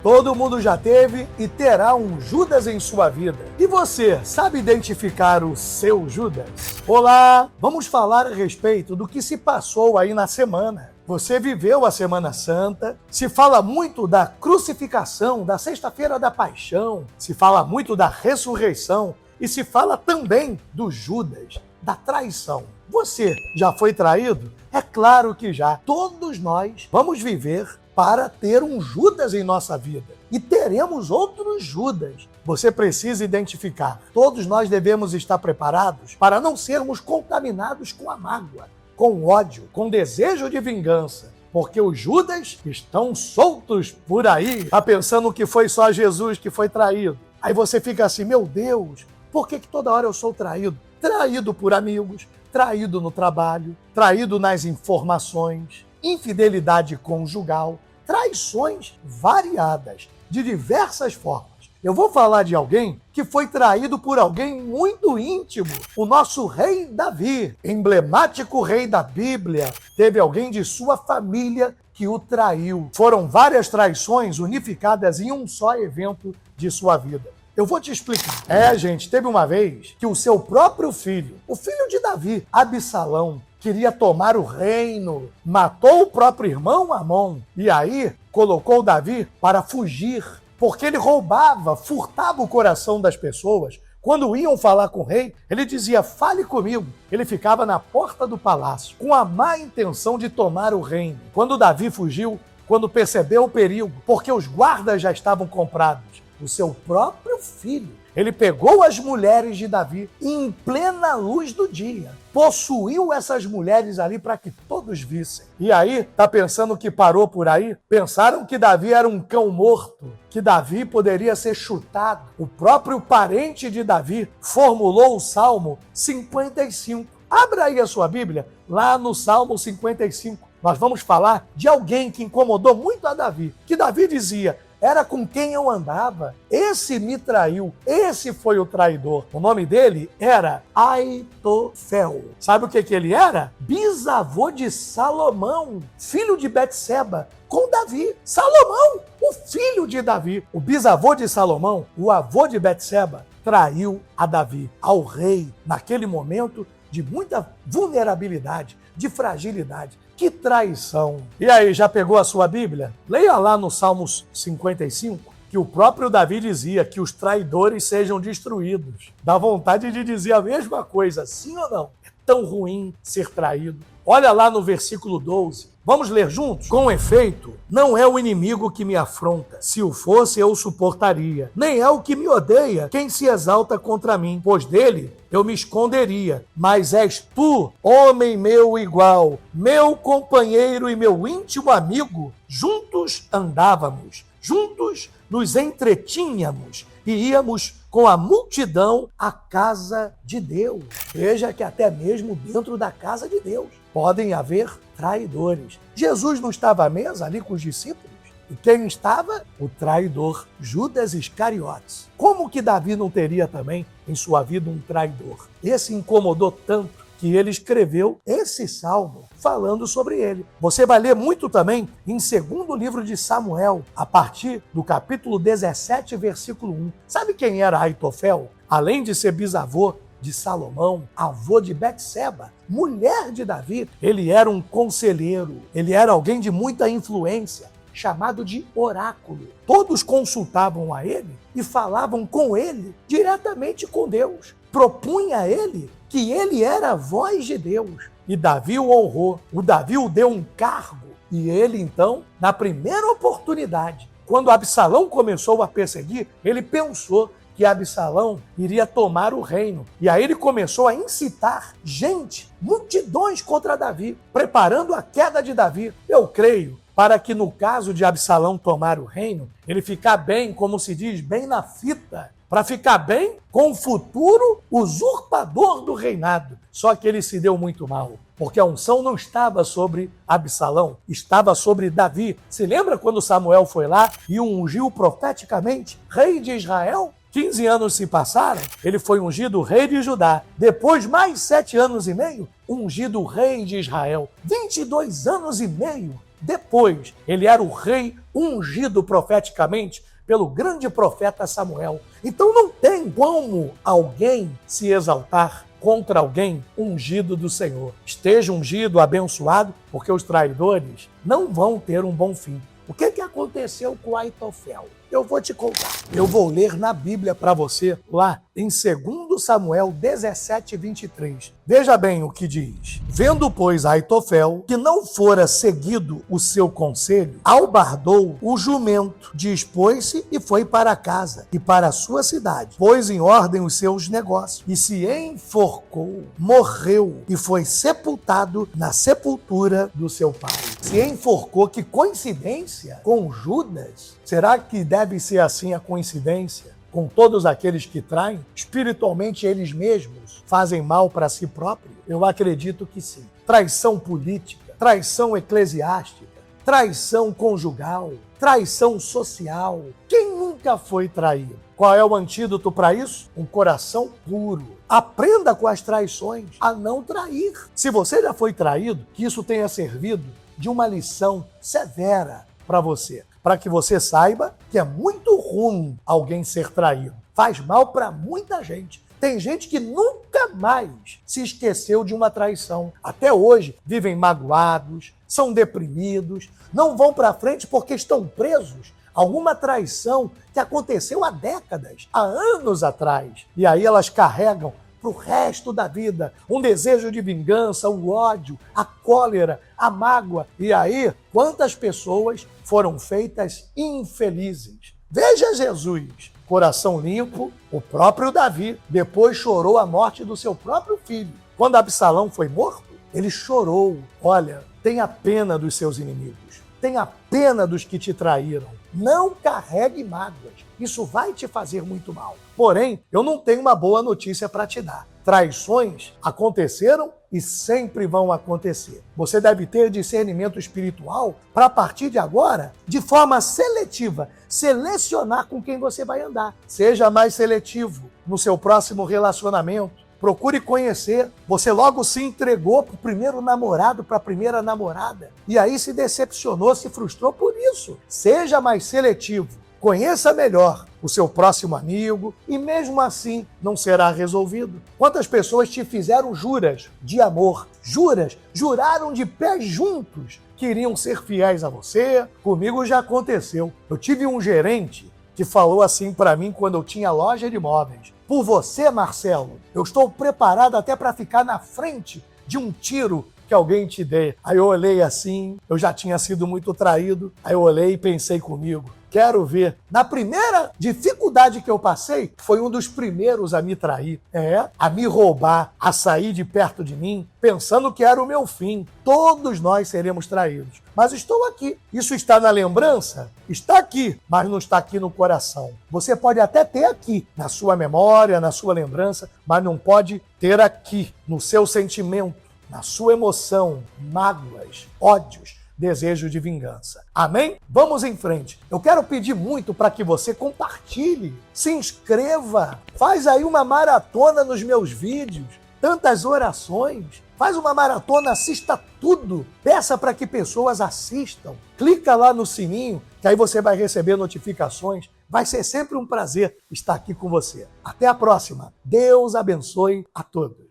Todo mundo já teve e terá um Judas em sua vida. E você, sabe identificar o seu Judas? Olá! Vamos falar a respeito do que se passou aí na semana. Você viveu a Semana Santa, se fala muito da crucificação, da Sexta-feira da Paixão, se fala muito da ressurreição e se fala também do Judas, da traição. Você já foi traído? É claro que já. Todos nós vamos viver para ter um Judas em nossa vida. E teremos outros Judas. Você precisa identificar. Todos nós devemos estar preparados para não sermos contaminados com a mágoa, com ódio, com desejo de vingança. Porque os Judas estão soltos por aí. Tá pensando que foi só Jesus que foi traído. Aí você fica assim, meu Deus, por que toda hora eu sou traído? Traído por amigos, traído no trabalho, traído nas informações, infidelidade conjugal, traições variadas, de diversas formas. Eu vou falar de alguém que foi traído por alguém muito íntimo, o nosso rei Davi, emblemático rei da Bíblia. Teve alguém de sua família que o traiu. Foram várias traições unificadas em um só evento de sua vida. Eu vou te explicar. Gente, teve uma vez que o seu próprio filho, o filho de Davi, Absalão, queria tomar o reino, matou o próprio irmão Amon e aí colocou Davi para fugir, porque ele roubava, furtava o coração das pessoas. Quando iam falar com o rei, ele dizia, fale comigo. Ele ficava na porta do palácio, com a má intenção de tomar o reino. Quando Davi fugiu, quando percebeu o perigo, porque os guardas já estavam comprados, o seu próprio filho, ele pegou as mulheres de Davi e, em plena luz do dia, possuiu essas mulheres ali para que todos vissem. E aí, tá pensando que parou por aí? Pensaram que Davi era um cão morto, que Davi poderia ser chutado. O próprio parente de Davi formulou o Salmo 55. Abra aí a sua Bíblia, lá no Salmo 55. Nós vamos falar de alguém que incomodou muito a Davi, que Davi dizia, era com quem eu andava, esse me traiu, esse foi o traidor. O nome dele era Aitofel. Sabe o que ele era? Bisavô de Salomão, filho de Betseba, com Davi. Salomão, o filho de Davi. O bisavô de Salomão, o avô de Betseba, traiu a Davi, ao rei, naquele momento de muita vulnerabilidade, de fragilidade. Que traição! E aí, já pegou a sua Bíblia? Leia lá no Salmos 55, que o próprio Davi dizia que os traidores sejam destruídos. Dá vontade de dizer a mesma coisa, sim ou não? É tão ruim ser traído. Olha lá no versículo 12. Vamos ler juntos? Com efeito, não é o inimigo que me afronta. Se o fosse, eu suportaria. Nem é o que me odeia quem se exalta contra mim, pois dele eu me esconderia. Mas és tu, homem meu igual, meu companheiro e meu íntimo amigo. Juntos andávamos, juntos nos entretínhamos e íamos com a multidão à casa de Deus. Veja que até mesmo dentro da casa de Deus podem haver traidores. Jesus não estava à mesa ali com os discípulos? E quem estava? O traidor, Judas Iscariotes. Como que Davi não teria também em sua vida um traidor? Esse incomodou tanto que ele escreveu esse salmo falando sobre ele. Você vai ler muito também em 2º livro de Samuel, a partir do capítulo 17, versículo 1. Sabe quem era Aitofel? Além de ser bisavô de Salomão, avô de Betseba, mulher de Davi, ele era um conselheiro, ele era alguém de muita influência, chamado de oráculo. Todos consultavam a ele e falavam com ele diretamente com Deus. Propunha a ele que ele era a voz de Deus. E Davi o honrou. O Davi o deu um cargo. E ele, então, na primeira oportunidade, quando Absalão começou a perseguir, ele pensou que Absalão iria tomar o reino. E aí ele começou a incitar gente, multidões contra Davi, preparando a queda de Davi. Eu creio, para que no caso de Absalão tomar o reino, ele ficar bem, como se diz, bem na fita, para ficar bem com o futuro usurpador do reinado. Só que ele se deu muito mal, porque a unção não estava sobre Absalão, estava sobre Davi. Se lembra quando Samuel foi lá e o ungiu profeticamente rei de Israel? 15 anos se passaram, ele foi ungido rei de Judá. Depois, mais 7 anos e meio, ungido rei de Israel. 22 anos e meio Depois, ele era o rei ungido profeticamente pelo grande profeta Samuel. Então não tem como alguém se exaltar contra alguém ungido do Senhor. Esteja ungido, abençoado, porque os traidores não vão ter um bom fim. O que aconteceu com Aitofel? Eu vou te contar. Eu vou ler na Bíblia para você, lá em 2 Samuel 17, 23. Veja bem o que diz. Vendo, pois, Aitofel que não fora seguido o seu conselho, albardou o jumento, dispôs-se e foi para casa e para a sua cidade. Pôs em ordem os seus negócios e se enforcou, morreu e foi sepultado na sepultura do seu pai. Se enforcou, que coincidência com Judas? Será que deve ser assim a coincidência com todos aqueles que traem? Espiritualmente eles mesmos fazem mal para si próprios? Eu acredito que sim. Traição política, traição eclesiástica, traição conjugal, traição social. Quem nunca foi traído? Qual é o antídoto para isso? Um coração puro. Aprenda com as traições a não trair. Se você já foi traído, que isso tenha servido de uma lição severa para você, para que você saiba que é muito ruim alguém ser traído. Faz mal para muita gente. Tem gente que nunca mais se esqueceu de uma traição. Até hoje vivem magoados, são deprimidos, não vão para frente porque estão presos a alguma traição que aconteceu há décadas, há anos atrás. E aí elas carregam para o resto da vida um desejo de vingança, o ódio, a cólera, a mágoa. E aí, quantas pessoas foram feitas infelizes? Veja Jesus, coração limpo, o próprio Davi, depois chorou a morte do seu próprio filho. Quando Absalão foi morto, ele chorou. Olha, tenha pena dos seus inimigos, tenha pena dos que te traíram. Não carregue mágoas, isso vai te fazer muito mal. Porém, eu não tenho uma boa notícia para te dar. Traições aconteceram e sempre vão acontecer. Você deve ter discernimento espiritual para, a partir de agora, de forma seletiva, selecionar com quem você vai andar. Seja mais seletivo no seu próximo relacionamento. Procure conhecer. Você logo se entregou para o primeiro namorado, para a primeira namorada, e aí se decepcionou, se frustrou por isso. Seja mais seletivo. Conheça melhor o seu próximo amigo e mesmo assim não será resolvido. Quantas pessoas te fizeram juras de amor? Juraram de pés juntos que iriam ser fiéis a você? Comigo já aconteceu. Eu tive um gerente que falou assim para mim quando eu tinha loja de móveis. Por você, Marcelo, eu estou preparado até para ficar na frente de um tiro que alguém te dê. Aí eu olhei assim, eu já tinha sido muito traído, aí eu olhei e pensei comigo, quero ver. Na primeira dificuldade que eu passei, foi um dos primeiros a me trair, a me roubar, a sair de perto de mim, pensando que era o meu fim. Todos nós seremos traídos. Mas estou aqui. Isso está na lembrança? Está aqui, mas não está aqui no coração. Você pode até ter aqui, na sua memória, na sua lembrança, mas não pode ter aqui, no seu sentimento, na sua emoção, mágoas, ódios, desejo de vingança. Amém? Vamos em frente. Eu quero pedir muito para que você compartilhe, se inscreva, faz aí uma maratona nos meus vídeos, tantas orações, faz uma maratona, assista tudo, peça para que pessoas assistam, clica lá no sininho, que aí você vai receber notificações. Vai ser sempre um prazer estar aqui com você. Até a próxima. Deus abençoe a todos.